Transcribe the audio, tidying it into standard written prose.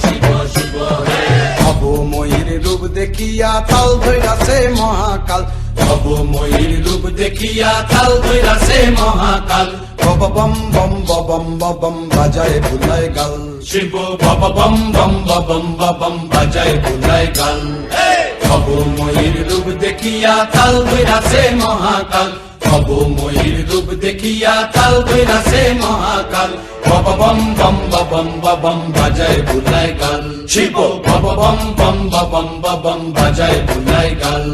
শিব শিব হে। ভবময়ীর রূপ দেখিয়া তাল ধৈরাছে মহাকাল, ভবময়ীর রূপ দেখিয়া তাল ধইরাছে মহাকাল। বম বম বম বম বাজায় বুলায় গাল। শিব বব বম বম বম বম বাজায় বুলায় গাল। ভবময়ীর রূপ দেখিয়া তাল ধইরাছে মহাকাল। ভবময়ীর রূপ দেখিয়া তাল ধইরাছে মহাকাল। বব বম বম বম বাজায় বুলায় গাল। শিব বব বম বম বম বাজায় বুলায় গাল।